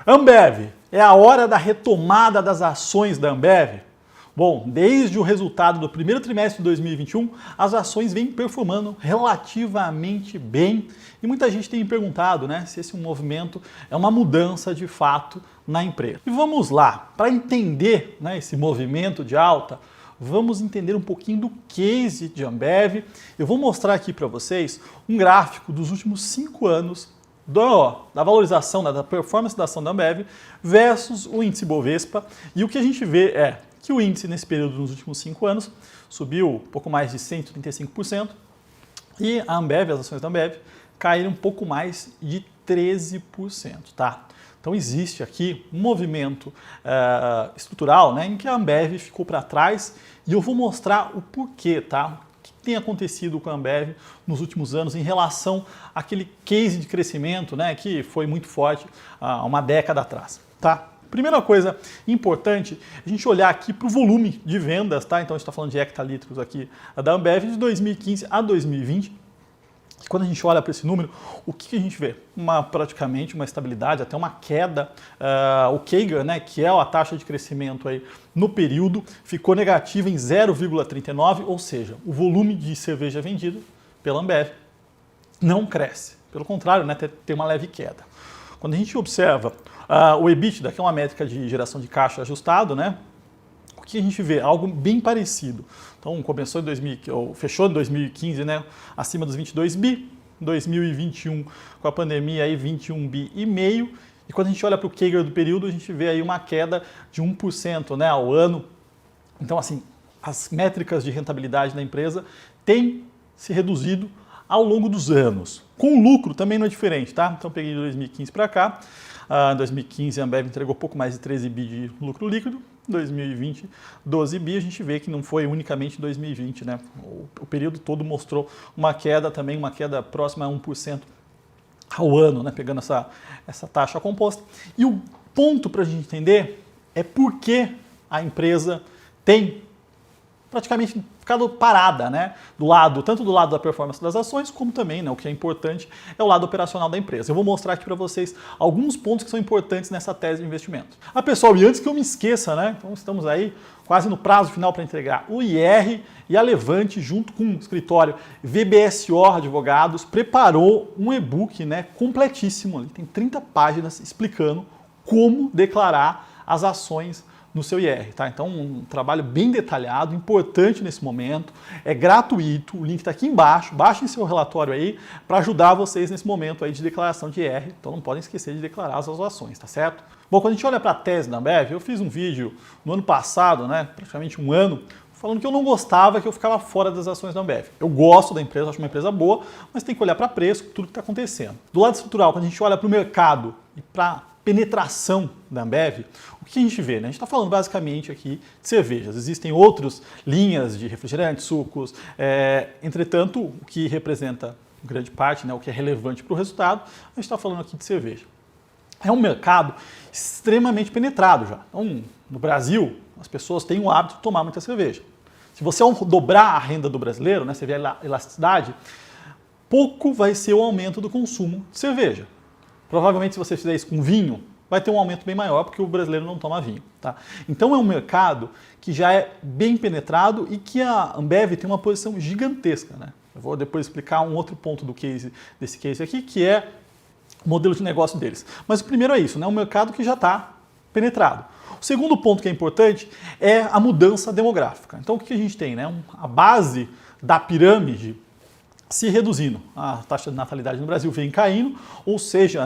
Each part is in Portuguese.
Ambev, é a hora da retomada das ações da Ambev? Bom, desde o resultado do primeiro trimestre de 2021, as ações vêm performando relativamente bem e muita gente tem me perguntado, se esse movimento é uma mudança de fato na empresa. E vamos lá, para entender esse movimento de alta, vamos entender um pouquinho do case de Ambev. Eu vou mostrar aqui para vocês um gráfico dos últimos 5 anos da valorização, da performance da ação da Ambev versus o índice Bovespa. E o que a gente vê é que o índice nesse período, nos últimos 5 anos, subiu um pouco mais de 135% e a Ambev, as ações da Ambev, caíram um pouco mais de 13%, tá? Então existe aqui um movimento estrutural, em que a Ambev ficou para trás e eu vou mostrar o porquê, tá? O que tem acontecido com a Ambev nos últimos anos em relação àquele case de crescimento, que foi muito forte há uma década atrás, tá? Primeira coisa importante, a gente olhar aqui para o volume de vendas, tá? Então a gente está falando de hectolitros aqui da Ambev de 2015 a 2020. E quando a gente olha para esse número, o que a gente vê? Praticamente uma estabilidade, até uma queda. O CAGR, que é a taxa de crescimento aí no período, ficou negativa em 0,39, ou seja, o volume de cerveja vendido pela Ambev não cresce. Pelo contrário, tem uma leve queda. Quando a gente observa o EBITDA, que é uma métrica de geração de caixa ajustado, o que a gente vê? Algo bem parecido. Então, começou fechou em 2015, acima dos 22 bi, 2021 com a pandemia aí 21 bi e meio. E quando a gente olha para o CAGR do período, a gente vê aí uma queda de 1%, ao ano. Então, assim, as métricas de rentabilidade da empresa têm se reduzido ao longo dos anos. Com o lucro também não é diferente, tá? Então, peguei de 2015 para cá. Em 2015, a Ambev entregou pouco mais de 13 bi de lucro líquido. 2020, 12 bi, a gente vê que não foi unicamente 2020, O período todo mostrou uma queda também, uma queda próxima a 1% ao ano, pegando essa taxa composta. E o ponto para a gente entender é por que a empresa tem praticamente ficado parada, tanto do lado da performance das ações, como também, o que é importante, é o lado operacional da empresa. Eu vou mostrar aqui para vocês alguns pontos que são importantes nessa tese de investimento. Pessoal, e antes que eu me esqueça, então estamos aí quase no prazo final para entregar o IR e a Levante, junto com o escritório VBSO Advogados, preparou um e-book completíssimo, tem 30 páginas explicando como declarar as ações no seu IR, tá? Então, um trabalho bem detalhado, importante nesse momento, é gratuito, o link está aqui embaixo, baixem seu relatório aí para ajudar vocês nesse momento aí de declaração de IR, então não podem esquecer de declarar as suas ações, tá certo? Bom, quando a gente olha para a tese da Ambev, eu fiz um vídeo no ano passado, praticamente um ano, falando que eu não gostava, que eu ficava fora das ações da Ambev. Eu gosto da empresa, acho uma empresa boa, mas tem que olhar para preço, tudo que está acontecendo. Do lado estrutural, quando a gente olha para o mercado e para penetração da Ambev, o que a gente vê? A gente está falando basicamente aqui de cervejas. Existem outras linhas de refrigerantes, sucos, entretanto, o que representa grande parte, o que é relevante para o resultado, a gente está falando aqui de cerveja. É um mercado extremamente penetrado já. Então, no Brasil, as pessoas têm o hábito de tomar muita cerveja. Se você dobrar a renda do brasileiro, você vê a elasticidade, pouco vai ser o aumento do consumo de cerveja. Provavelmente, se você fizer isso com vinho, vai ter um aumento bem maior, porque o brasileiro não toma vinho, tá? Então, é um mercado que já é bem penetrado e que a Ambev tem uma posição gigantesca, Eu vou depois explicar um outro ponto desse case aqui, que é o modelo de negócio deles. Mas o primeiro é isso, um mercado que já está penetrado. O segundo ponto que é importante é a mudança demográfica. Então, o que a gente tem? A base da pirâmide se reduzindo. A taxa de natalidade no Brasil vem caindo, ou seja,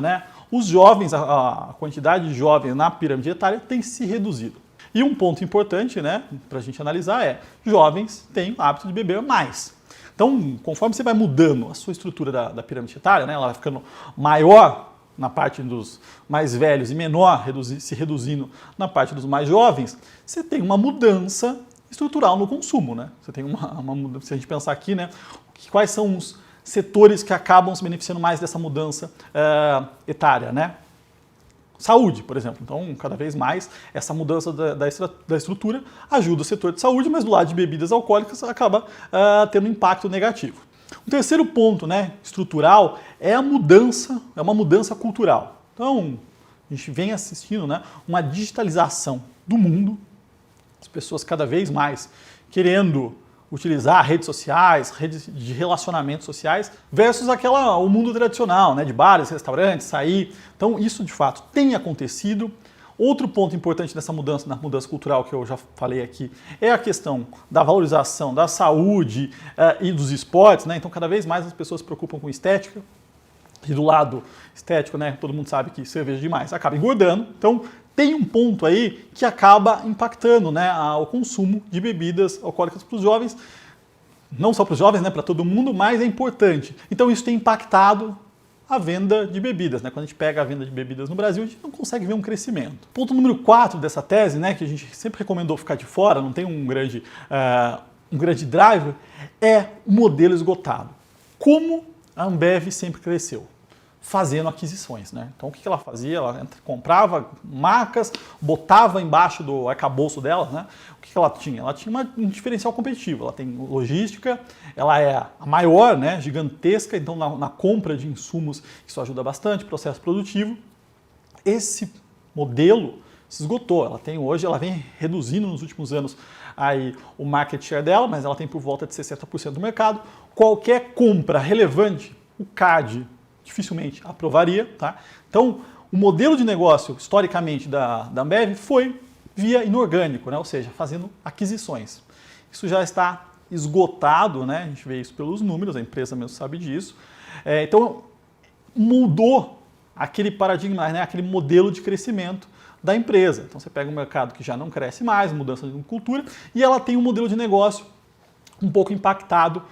os jovens, a quantidade de jovens na pirâmide etária tem se reduzido. E um ponto importante para a gente analisar é jovens têm o hábito de beber mais. Então, conforme você vai mudando a sua estrutura da pirâmide etária, ela vai ficando maior na parte dos mais velhos e menor, se reduzindo na parte dos mais jovens, você tem uma mudança estrutural no consumo. Você tem uma mudança, se a gente pensar aqui, quais são os setores que acabam se beneficiando mais dessa mudança etária, Saúde, por exemplo. Então, cada vez mais, essa mudança da estrutura ajuda o setor de saúde, mas do lado de bebidas alcoólicas acaba tendo um impacto negativo. O terceiro ponto, estrutural, é uma mudança cultural. Então, a gente vem assistindo, né, uma digitalização do mundo, as pessoas cada vez mais querendo utilizar redes sociais, redes de relacionamentos sociais, versus o mundo tradicional, né, de bares, restaurantes, sair. Então isso de fato tem acontecido. Outro ponto importante dessa mudança, na mudança cultural que eu já falei aqui, é a questão da valorização da saúde e dos esportes, né? Então cada vez mais as pessoas se preocupam com estética. E do lado estético, né, todo mundo sabe que cerveja demais acaba engordando. Então tem um ponto aí que acaba impactando, né, o consumo de bebidas alcoólicas para os jovens. Não só para os jovens, né, para todo mundo, mas é importante. Então isso tem impactado a venda de bebidas, né? Quando a gente pega a venda de bebidas no Brasil, a gente não consegue ver um crescimento. Ponto número 4 dessa tese, né, que a gente sempre recomendou ficar de fora, não tem um grande driver, é o modelo esgotado. Como a Ambev sempre cresceu? Fazendo aquisições, né? Então o que ela fazia? Ela comprava marcas, botava embaixo do arcabouço dela, né? O que ela tinha? Ela tinha um diferencial competitivo, ela tem logística, ela é a maior, né? Gigantesca, então na compra de insumos isso ajuda bastante, processo produtivo. Esse modelo se esgotou, ela vem reduzindo nos últimos anos aí o market share dela, mas ela tem por volta de 60% do mercado. Qualquer compra relevante, o CAD dificilmente aprovaria, tá? Então, o modelo de negócio, historicamente, da Ambev foi via inorgânico, né? Ou seja, fazendo aquisições. Isso já está esgotado, né? A gente vê isso pelos números, a empresa mesmo sabe disso. Então, mudou aquele paradigma, né? Aquele modelo de crescimento da empresa. Então, você pega um mercado que já não cresce mais, mudança de cultura, e ela tem um modelo de negócio um pouco impactado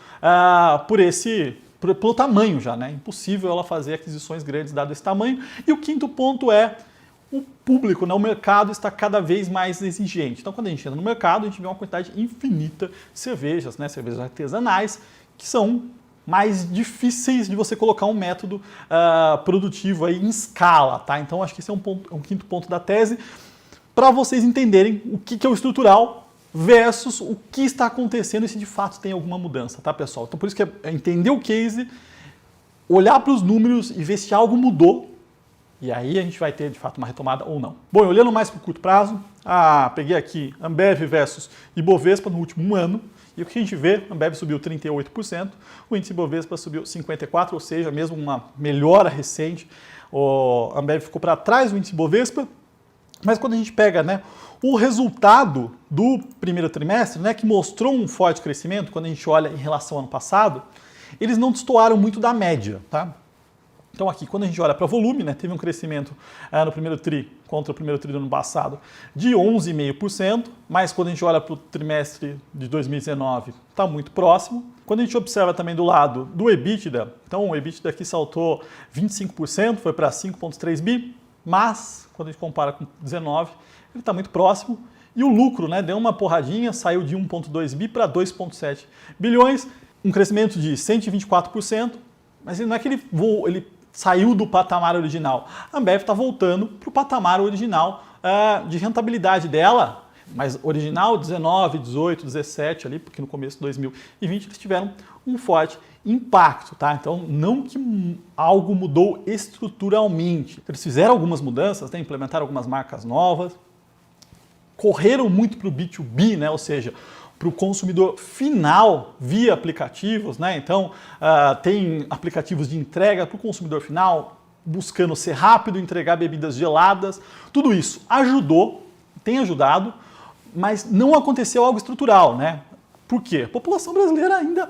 pelo tamanho já, né? Impossível ela fazer aquisições grandes dado esse tamanho. E o quinto ponto é o público, né? O mercado está cada vez mais exigente. Então, quando a gente entra no mercado, a gente vê uma quantidade infinita de cervejas, né? Cervejas artesanais, que são mais difíceis de você colocar um método produtivo aí em escala, tá? Então, acho que esse é um quinto ponto da tese, para vocês entenderem o que é o estrutural versus o que está acontecendo e se de fato tem alguma mudança, tá, pessoal? Então por isso que é entender o case, olhar para os números e ver se algo mudou, e aí a gente vai ter de fato uma retomada ou não. Bom, olhando mais para o curto prazo, peguei aqui Ambev versus Ibovespa no último ano, e o que a gente vê, a Ambev subiu 38%, o índice Ibovespa subiu 54%, ou seja, mesmo uma melhora recente, a Ambev ficou para trás do índice Ibovespa, mas quando a gente pega, né, o resultado do primeiro trimestre, né, que mostrou um forte crescimento, quando a gente olha em relação ao ano passado, eles não destoaram muito da média, tá? Então aqui, quando a gente olha para volume, né, teve um crescimento no primeiro tri, contra o primeiro tri do ano passado, de 11,5%, mas quando a gente olha para o trimestre de 2019, está muito próximo. Quando a gente observa também do lado do EBITDA, então o EBITDA aqui saltou 25%, foi para 5,3 bi, mas quando a gente compara com 19, ele está muito próximo. E o lucro, né, deu uma porradinha, saiu de 1,2 bi para 2,7 bilhões, um crescimento de 124%, mas não é que ele saiu do patamar original. A Ambev está voltando para o patamar original de rentabilidade dela, mas original 19, 18, 17 ali, porque no começo de 2020 eles tiveram um forte impacto, tá? Então não que algo mudou estruturalmente. Eles fizeram algumas mudanças, né? Implementaram algumas marcas novas, correram muito para o B2B, né? Ou seja, para o consumidor final via aplicativos, né? Então tem aplicativos de entrega para o consumidor final, buscando ser rápido, entregar bebidas geladas. Tudo isso ajudou, tem ajudado, mas não aconteceu algo estrutural, né? Por quê? A população brasileira ainda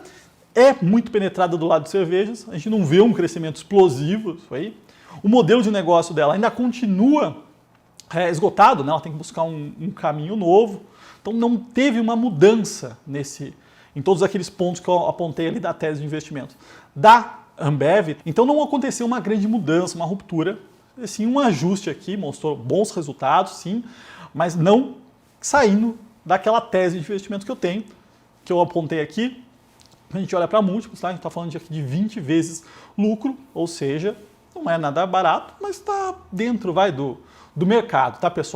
é muito penetrada do lado de cervejas, a gente não vê um crescimento explosivo, isso aí. O modelo de negócio dela ainda continua esgotado, né? Ela tem que buscar um caminho novo. Então não teve uma mudança em todos aqueles pontos que eu apontei ali da tese de investimento da Ambev. Então não aconteceu uma grande mudança, uma ruptura, sim um ajuste aqui, mostrou bons resultados, sim, mas não saindo daquela tese de investimento que eu apontei aqui. A gente olha para múltiplos, tá? A gente está falando de 20 vezes lucro, ou seja, não é nada barato, mas está dentro do mercado, tá, pessoal?